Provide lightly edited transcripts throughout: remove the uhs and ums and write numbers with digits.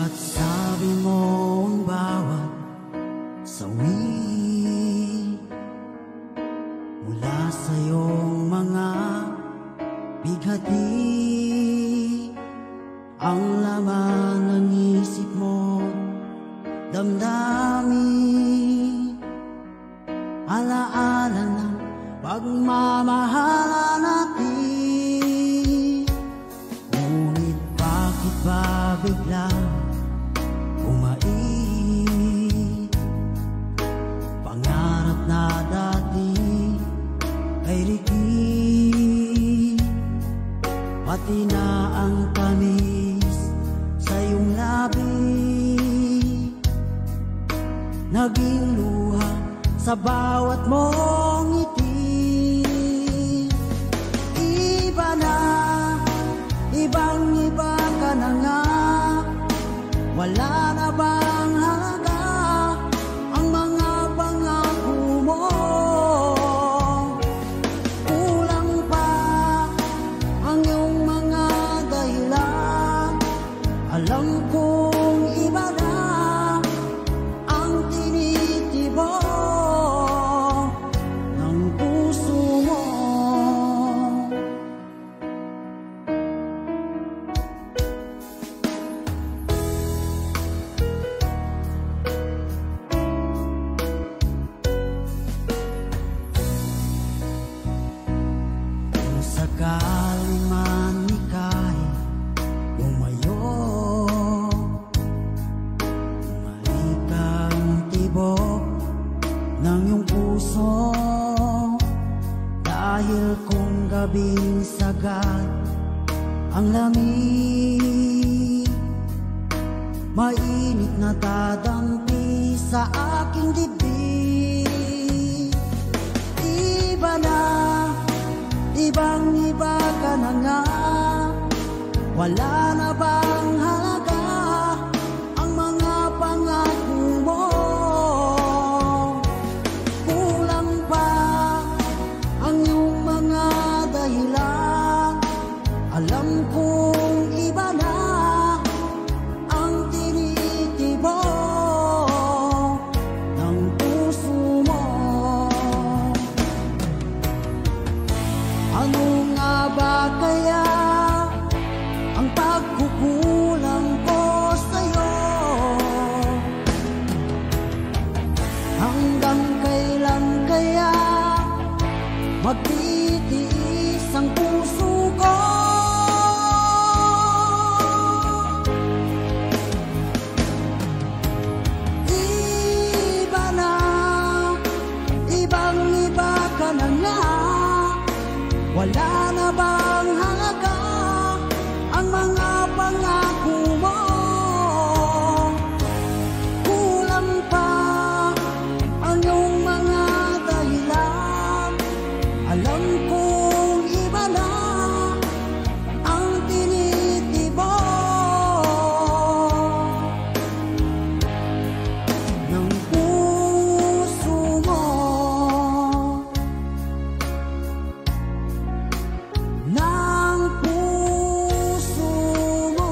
Basta't sabi mo ang bawat sawi mula sa iyong mga bighati, ang laman ng isip mo, damdamin, alaala ng pagmamahalan natin. Ngunit bakit ba biglang bumait? Pangarap na dati ay rikit, pati na ang tamis sa iyong labi, naging luha sa bawat mong ngiti. Iba na, ibang-iba ka na nga, wala na bang halaga ang mga pangako mo? Kulang pa ang iyong mga dahilan, alam kong iba na ang tinitibok ng puso mo. Kung sakaling man ika'y umayo, malikang tibok ng iyong puso, dahil kung gabing sagad ang lamig, mainit na dadampi sa aking dibdib. Iba na, ibang-iba ka na nga, wala na bang halaga ang mga pangako mo? Kulang pa ang iyong mga dahilan, alam kong iba na ang tinitibok ng puso mo. Ano nga ba kaya ang pagkukulang ko sa'yo? Hanggang kailan kaya magtitiis ang puso ko? Iba na, ibang-iba ka na nga, wala na bang halaga ang mga pangako mo? Kulang pa ang iyong mga dahilan, alam kong iba na ang tinitibok ng puso mo. Ng puso mo.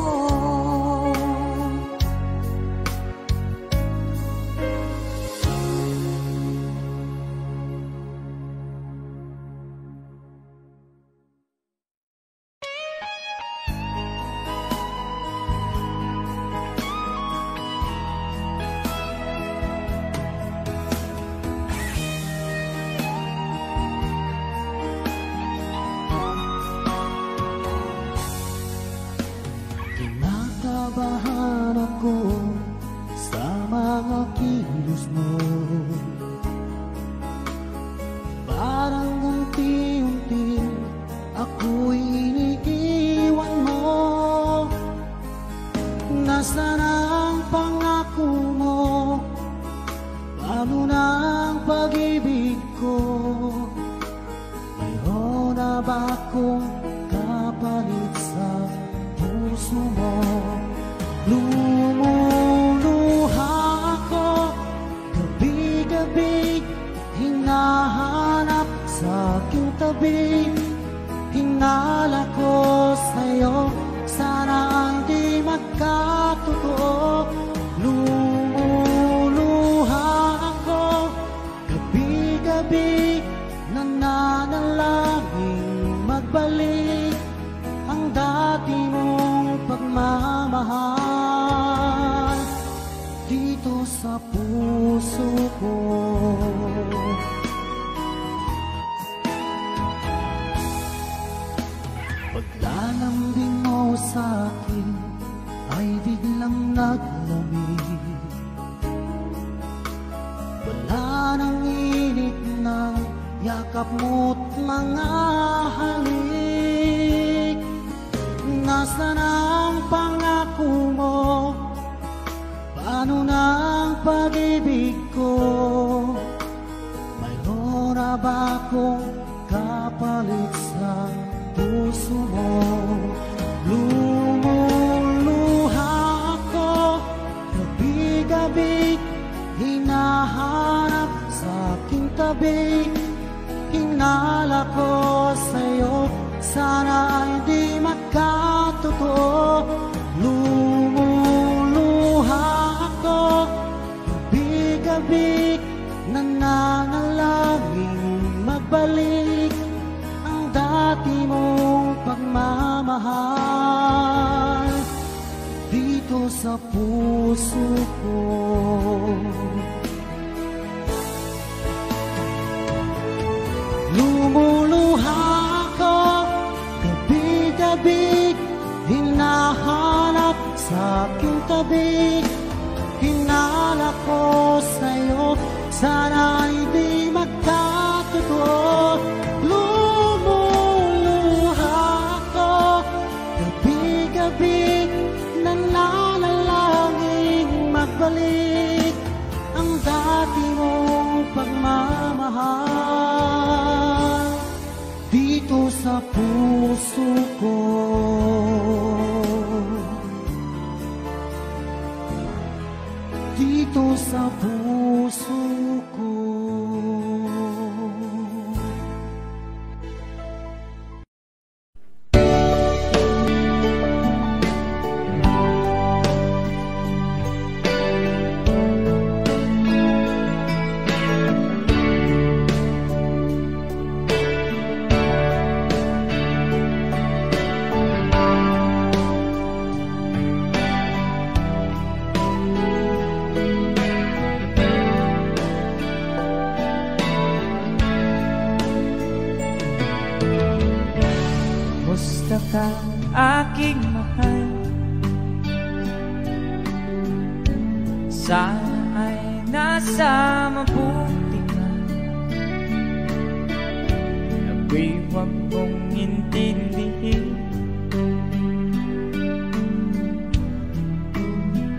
Kinakabahan ako sa mga kilos mo, parang unti-unti ako'y iniiwan mo. Nasaan ang pangako mo? Paano na ang pag-ibig ko? Mayroon na ba akong kapalit sa puso mo? Lumuluha ako gabi-gabi, hinahanap sa aking tabi. Hinala ko sa'yo, sana hindi magkatotoo. yakap mo't mga halik. Nasaan ang pangako mo? Paano na ang pag-ibig ko? Mayroon na ba akong kapalit sa puso mo? Lumuluha ako, gabi-gabi hinahanap sa aking tabi. Hinala ko sa'yo, sana ay di magkatotoo. Lumuluha ako, gabi-gabi nananalangin magbalik ang dati mong pagmamahal dito sa puso ko. Lumuluha ako, gabi-gabi hinahanap sa aking tabi. Hinala ko sa'yo, sana hindi magkatotoo. Lumuluha ako, gabi-gabi nananalangin magbalik ang dati mong pagmamahal dito sa puso ko. Dito sa puso ko. Aking mahal, sana ay nasa mabuti ka. Ako'y huwag mong intindihin,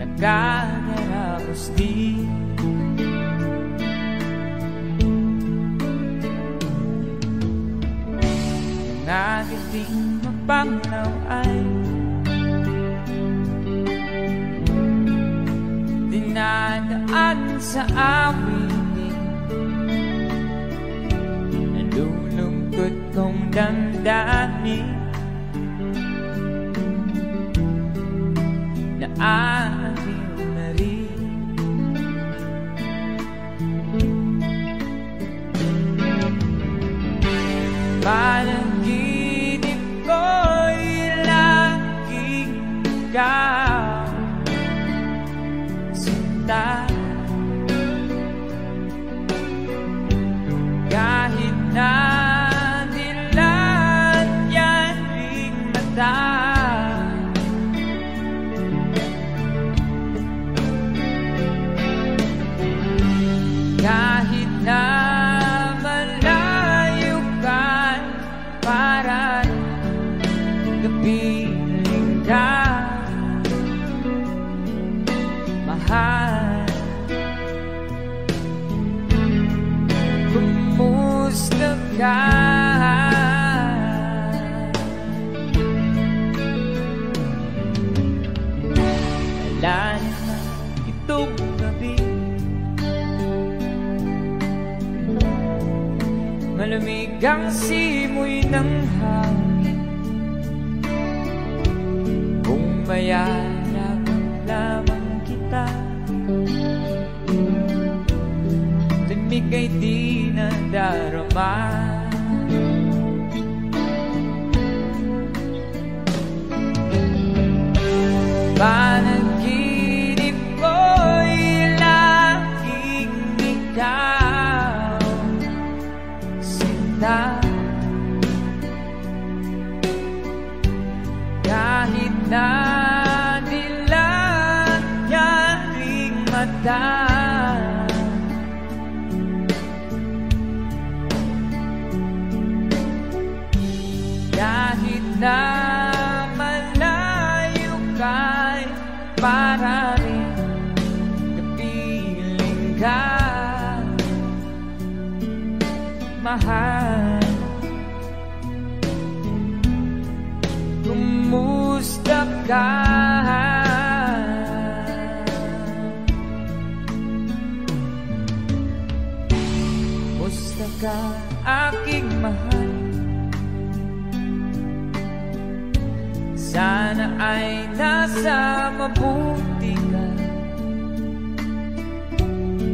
nagkagarapos din. Nagiging mapanglaw ay dinadaan sa awitin. Nalulungkot kong damdamin na aaliw na rin. Panaginip ko'y laging ikaw, sinta. Kahit na dilat yan ring mata, kahit na kapiling ka, mahal. Kumusta ka? Wala na itong gabi, malamig ang simoy ng hangin. Kung mayayag lamang kita, lamig ay di nadarama. Panaginip ko'y laging ikaw, sinta. Kahit na dilat yan ring mata, ka, mahal. Kumusta ka? Kumusta ka, aking mahal? Sana ay nasa mabuti ka.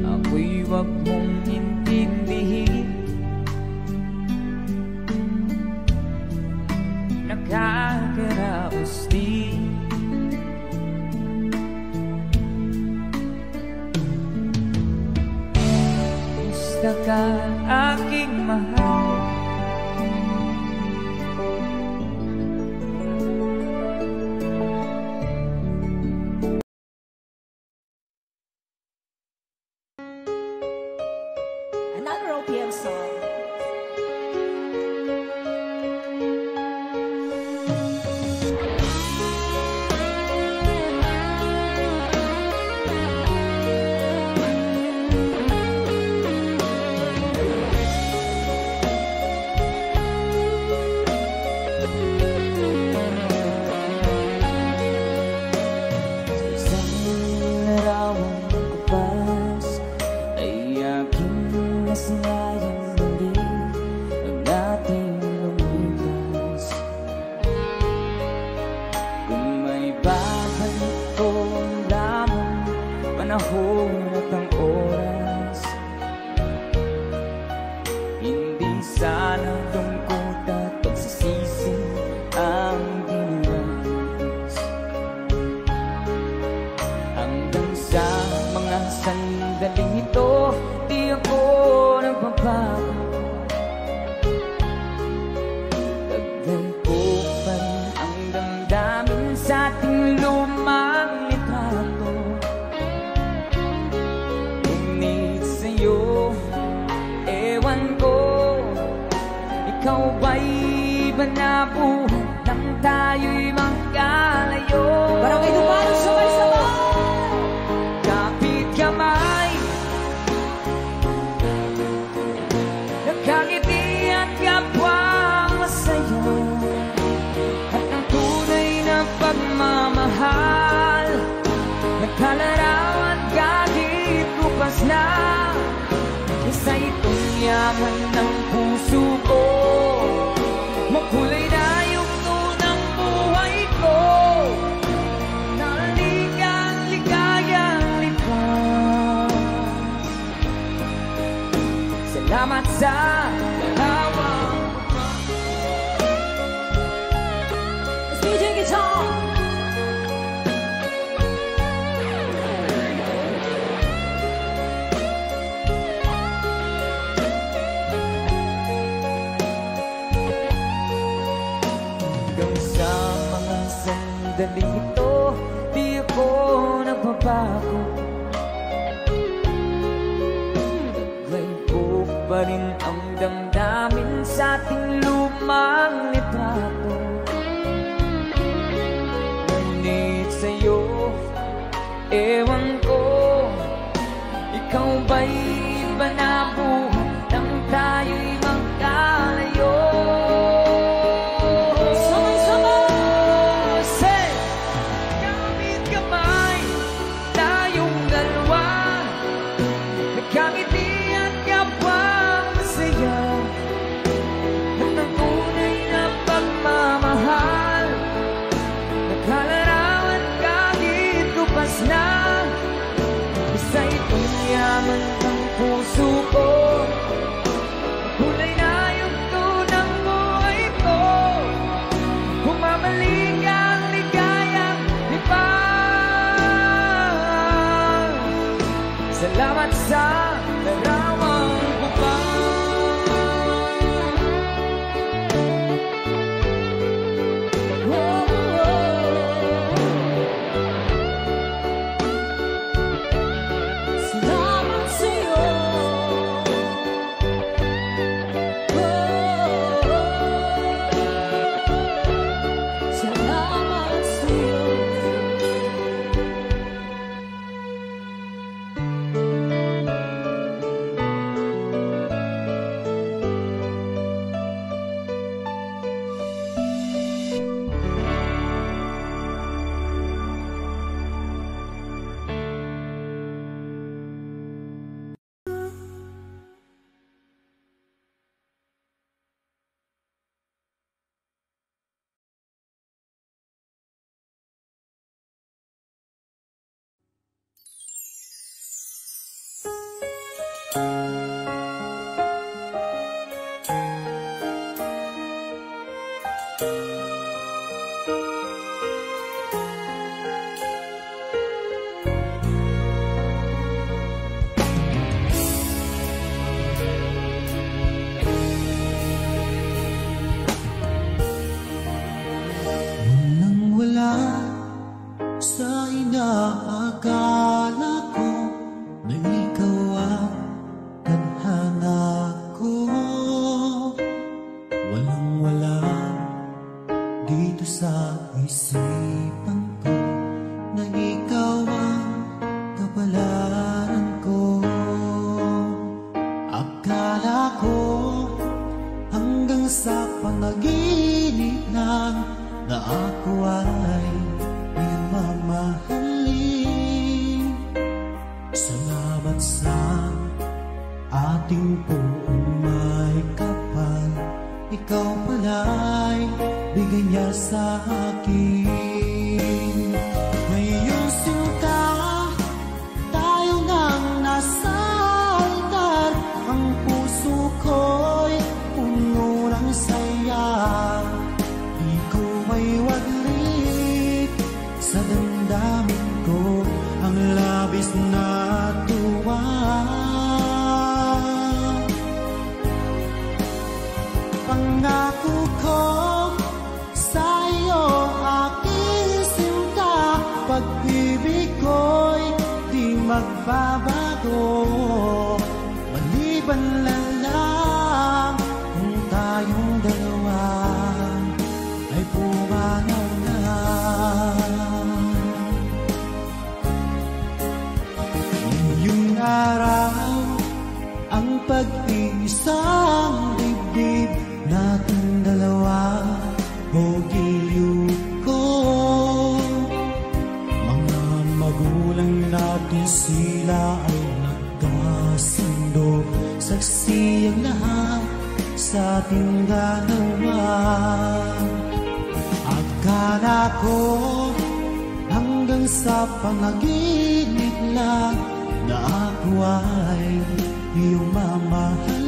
Ako'y wag mong intindihin. Nakakaraos din. Kumusta ka, aking mahal? Another OPM song. Panahon at ang oras, hindi sana lungkot at pagsisisi ang diniras. Hanggang sa mga sandaling ito, di ako nagbabago. Taglay ko pa rin ang damdamin sa ating lumang litrato. Ewan ko, ikaw ba'y banabuhan nang tayo'y magkalayo? Barangay Dumanos, sabay-sabay! Kapit kamay, nakangiti at kapwang masaya, at ang tunay na pagmamahal, nagkalarawan kahit bukas na. Isa itong yaman ng puso ko, makulay na yugto ng buhay ko, naligang ligayang lipas. Salamat sa lawang. Let's DJ guitar! Sandaling ito, di ako nagbabago. Taglay ko pa rin ang damdamin sa ating lumang litrato. Ngunit sa'yo, ewan ko, ikaw ba'y banabuhan nang tayo'y magkalayo? Isa itong yaman ng puso ko, kulay na yugto ng buhay ko, humamalik ang ligayang lipas. Salamat sa larawang bubang. Sa inaakala ko na ikaw ang tadhana ko, walang-wala dito sa isipan ko na ikaw ang kapalaran ko. Akala ko hanggang sa panaginip lang na ako ay mamahalin. Salamat sa ating buong may kapal, ikaw pala'y bigay niya sa akin. Ngayong sinta, tayo nang nasa altar, ang puso ko'y puno ng saya. Di ko may waglit sa damdamin ko ang labis na tuwa. Pangako ko sa iyo, aking sinta, pag-ibig ko'y di magbabago. Maliban lang kung tayong dalawa ay pumanaw na. Ngayong araw, ang pag-iisang dibdib natin dalawa o giliw ko. Mga magulang natin sila ay nagkasundo, saksi ang lahat sa ating dalawa. Akala ko hanggang sa panaginip lang na ako ay iyong mamahalin.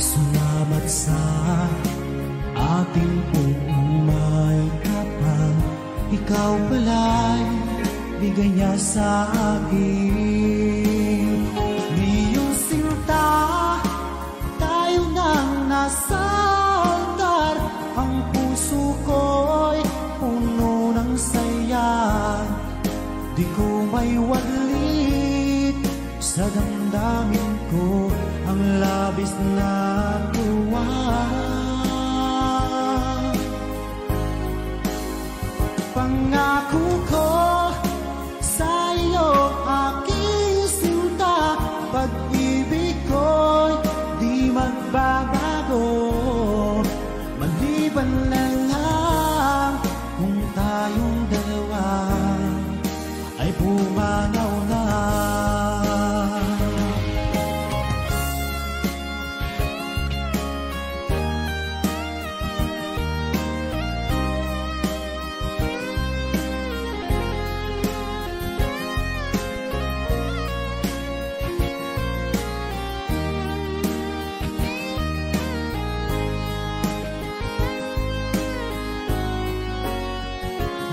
Salamat sa ating buong may kapal, ikaw pala'y bigay niya sa akin. Ngayong sinta, tayo nang nasa altar, ang puso ko'y puno ng saya. Di ko may waglit sa damdamin ko ang labis na tuwa. Pangako ko sa iyo, aking sinta, pag-ibig ko'y di magbabago. Maliban lang kung tayong dalawa ay pumanaw na.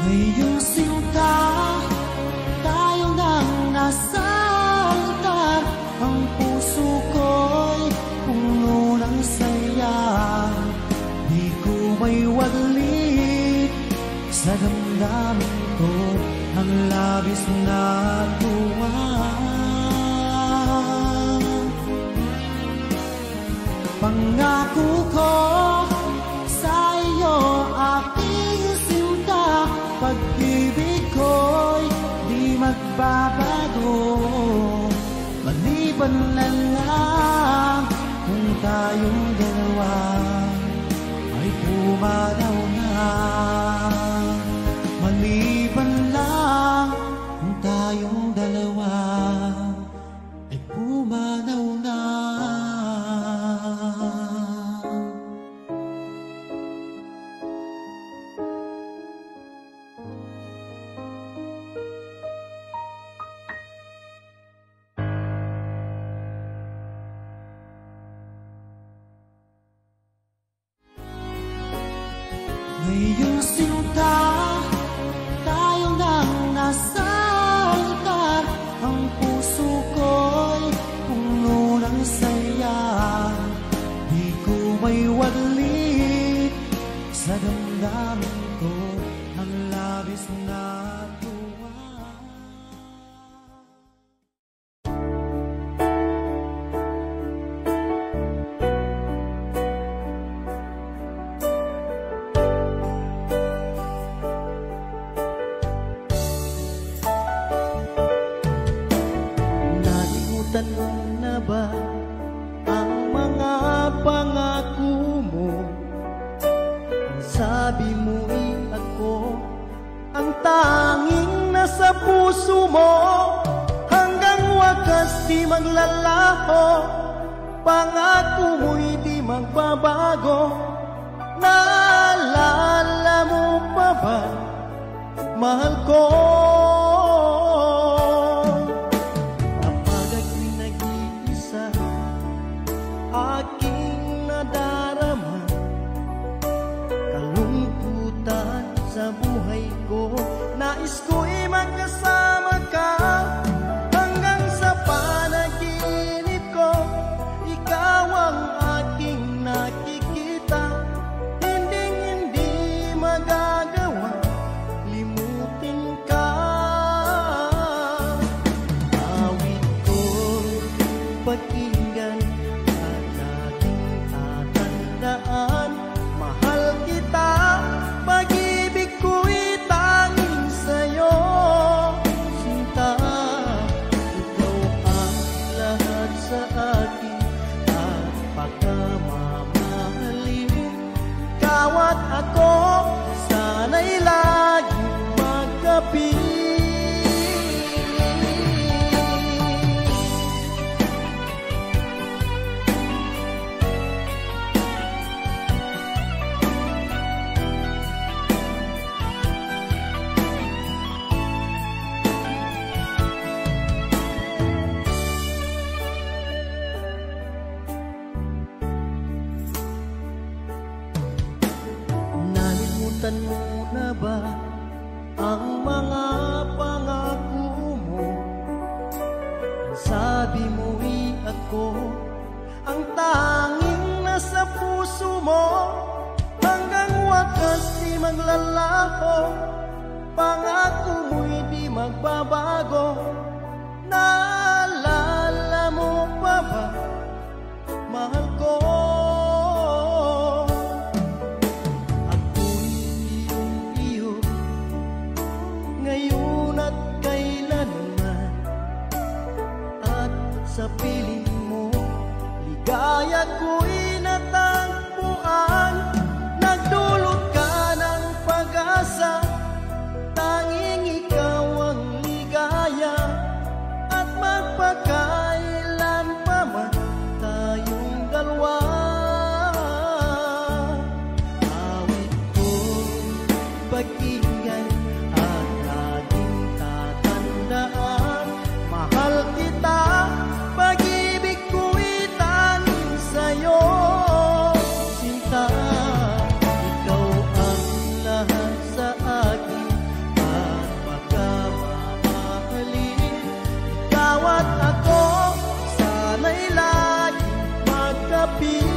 Ngayong sinta, tayo nang nasa altar, ang puso ko'y puno ng saya. Di ko may waglit sa damdamin ko ang labis na tuwa. Pangako ko sa iyo, aking sinta, pag-ibig ko'y di magbabago. Maliban lang kung tayong dalawa ay pumanaw na. Maliban lang kung tayong dalawa ay pumanaw na. puso mo, hanggang wakas di maglalaho. Pangako mo'y di magbabago. Naalala mo pa ba, mahal ko? Kapag ako'y nag-iisa, aking nadarama kalungkutan sa buhay ko. Nais ko'y magkasama ka hanggang sa panaginip ko. Ikaw ang aking nakikita, hindi magagawa limutin ka. Awit ko pakinggan at laging tatandaan, mahal kita, pag-ibig ko'y tanging sa'yo. Sinta, ikaw ang lahat sa akin at pagkamamahalin. Ikaw at ako, sana'y laging magkapit. Nalimutan mo na ba ang mga pangako mo? Sabi mo'y ako ang tanging nasa puso mo, hanggang wakas di maglalaho. Pangako mo'y di magbabago. Naalala mo pa ba, mahal ko? Ngayon at kailanman, at sa piling mo, ligaya ko'y natagpuan. Nagdulot ka ng pag-asa, tanging ikaw ang ligaya. At magpakailan pa man tayong dalawa. Awit ko pakinggan, mahal kita, pag-ibig ko'y tanging sa'yo. Sinta, ikaw ang lahat sa akin at pagkamamahalin. Ikaw at ako, sana'y laging magkapit.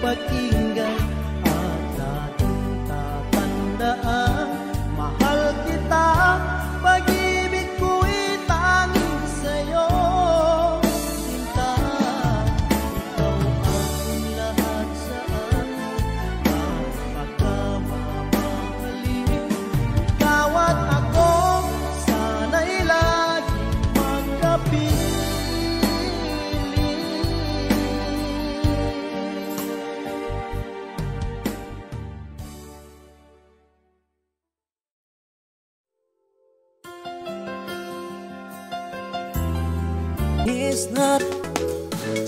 Pakinggan at laging tatandaan, mahal kita, pag-ibig ko'y tanging sa'yo. Sinta, ikaw ang lahat sa akin at pagkamamahalin. Ikaw at ako, sana'y laging magkapit. It's not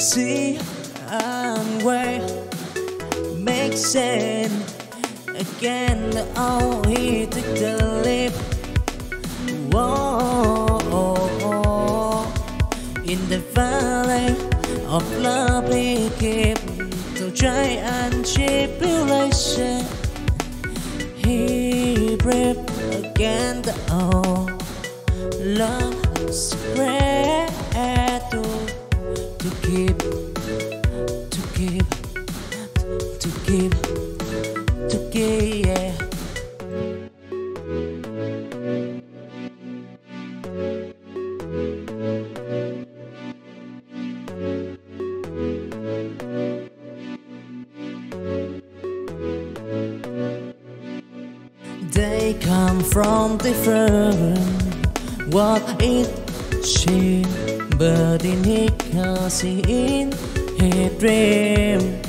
see and way make sense again. Oh, he took the leap. Whoa, in the valley of love we keep to try and tribulation. He breathed again. Oh, love spread to give, yeah. They come from different what it she but in he can see in his dream.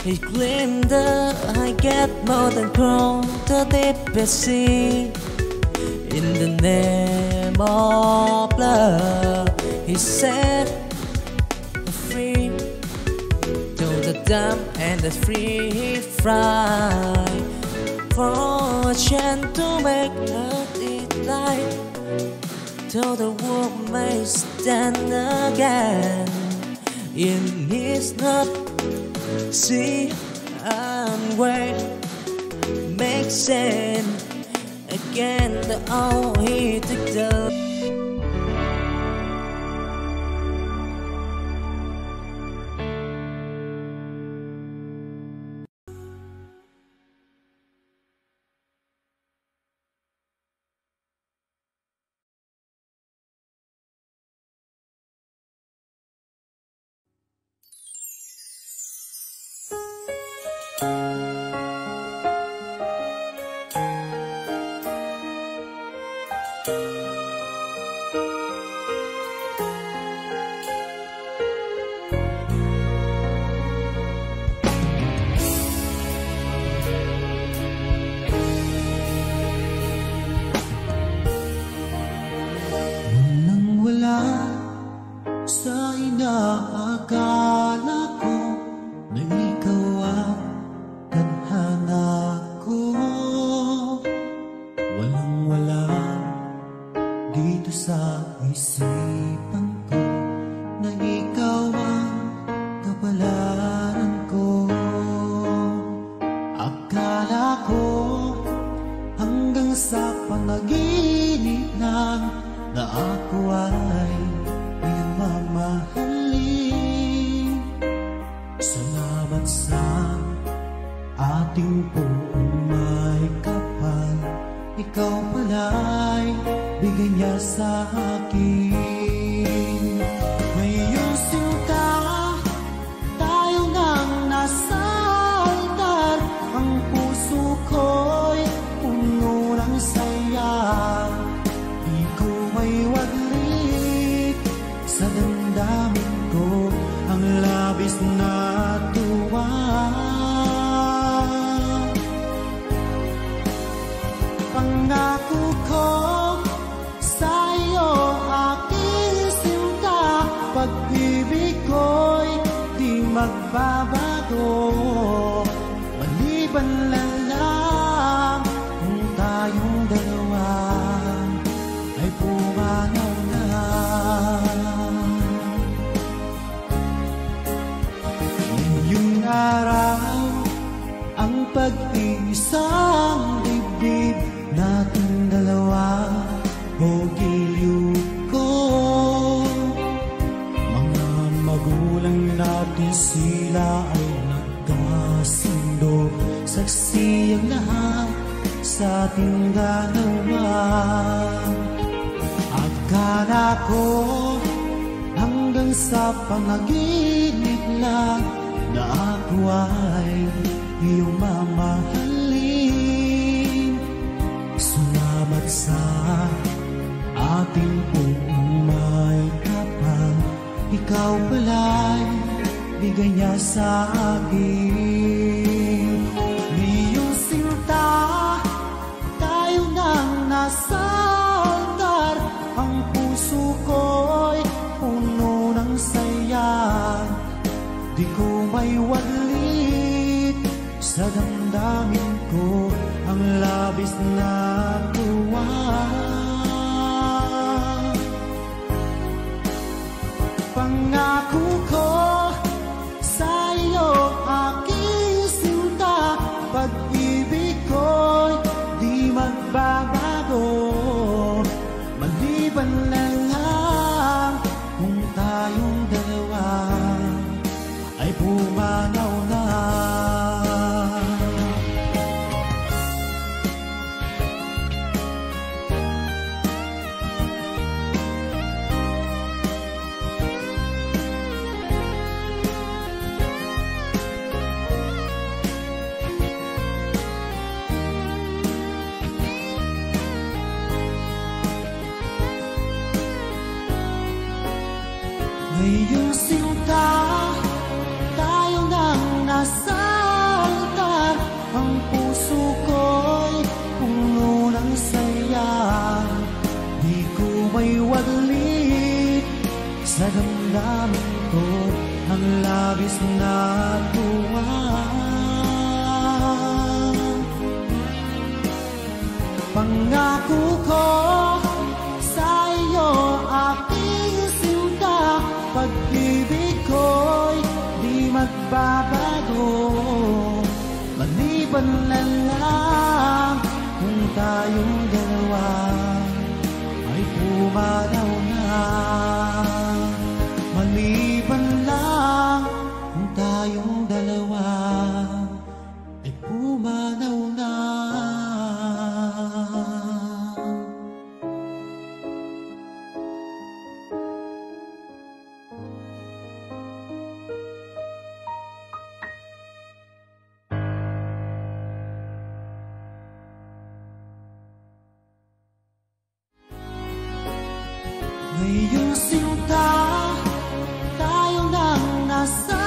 He claimed that I get more than cross the deepest sea. In the name of love, he set free to the dumb and the free he fly for a chance to make her delight. Till the world may stand again in his love. See and wait make sense again. The all he took the sa inaakala ko na ikaw ang tadhana ko. Walang-wala dito sa isipan ko na ikaw ang kapalaran ko. Akala ko hanggang sa panaginip lang na ako ay mamahalin. Salamat sa ating buong may kapal. Ikaw pala'y bigay niya sa akin. Ngayong sinta tayo nang nasa altar. Ang puso ko'y puno ng saya. Di ko may waglit sa damdamin ko ang labis na tuwa. Pangako ko sa iyo aking sinta, pag-ibig ko'y di magbabago. Maliban lang kung tayong dalawa ay pumanaw na. Ngayong araw ang pag-iisang dibdib nating dalawa o giliw ko. Mga magulang natin sila ay nagkasundo. Saksi ang lahat sa ating dalawa. Akala ko hanggang sa panaginip lang na ako ay iyong mamahalin. Salamat sa ating buong may kapal. Ikaw pala'y bigay niya sa akin. Ngayong sinta tayo nang nasa altar. Ang puso ko'y puno ng saya. Di ko may waglit sa damdamin ko ang labis na tuwa. Pangako ko sa iyo aking sinta, pag-ibig ko'y di magbabago. Maliban lang kung tayong dalawa ay pumanaw na. Ngayong sinta, tayo nang nasa altar. Ang puso ko'y puno ng saya. Di ko may waglit sa damdamin ko ang labis na tuwa. Pangako ko sa iyo, aking sinta, pag-ibig ko'y di magbabago. Maliban na lang kung tayong dalawa ay pumanaw na. Maliban lang kung tayong dalawa ay pumanaw na. Ngayong sinta, tayo nang nasa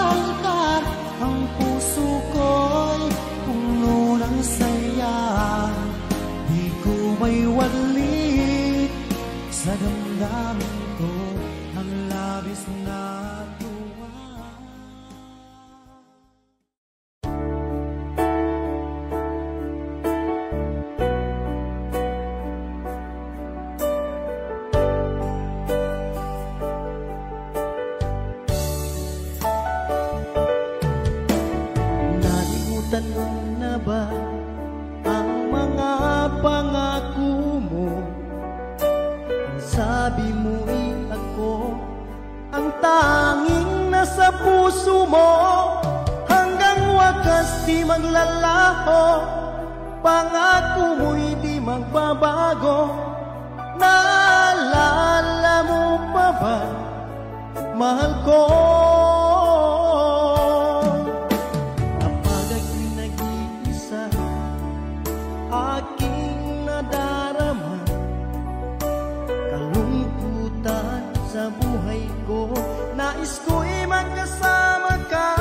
altar. Ang puso ko'y puno ng saya. Di ko may waglit sa damdamin ko ang labis na tuwa. Nalimutan mo na ba ang mga pangako mo? Ang sabi mo'y ako ang tanging nasa puso mo. Hanggang wakas di maglalaho, pangako mo'y di magbabago. Naalala mo pa ba, mahal ko? Aking nadarama kalungkutan sa buhay ko. Nais ko'y magkasama ka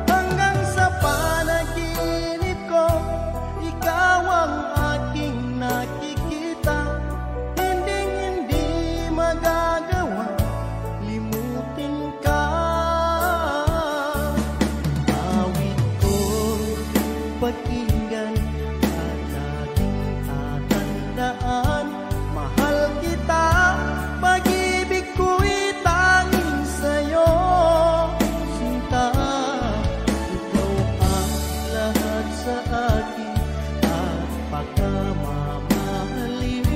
hanggang sa panaginip ko. Ikaw ang aking nakikita, hindi magagawa limutin ka. Awit ko'y pakinggan, mahal kita, pag-ibig ko'y tanging sa'yo. Sinta, ikaw ang lahat sa akin at pagkamamahalin.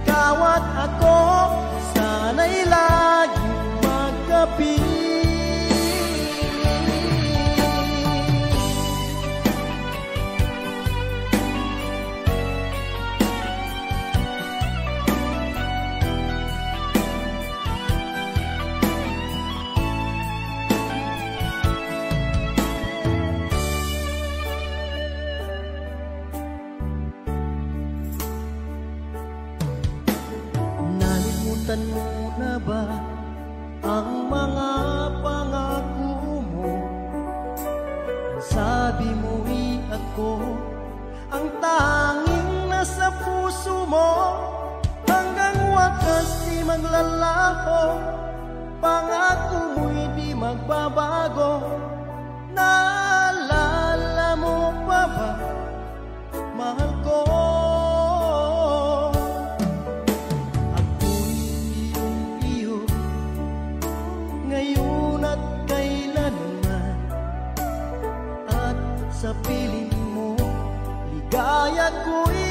Ikaw at ako, sana'y laging magkapit. Nalimutan mo na ba ang mga pangako mo? Ang sabi mo'y ako ang tanging nasa puso mo. Hanggang wakas di maglalaho, pangako mo'y di magbabago. Naalala mo pa ba, mahal ko? Ngayon at kailanman, at sa piling mo, ligaya ko'y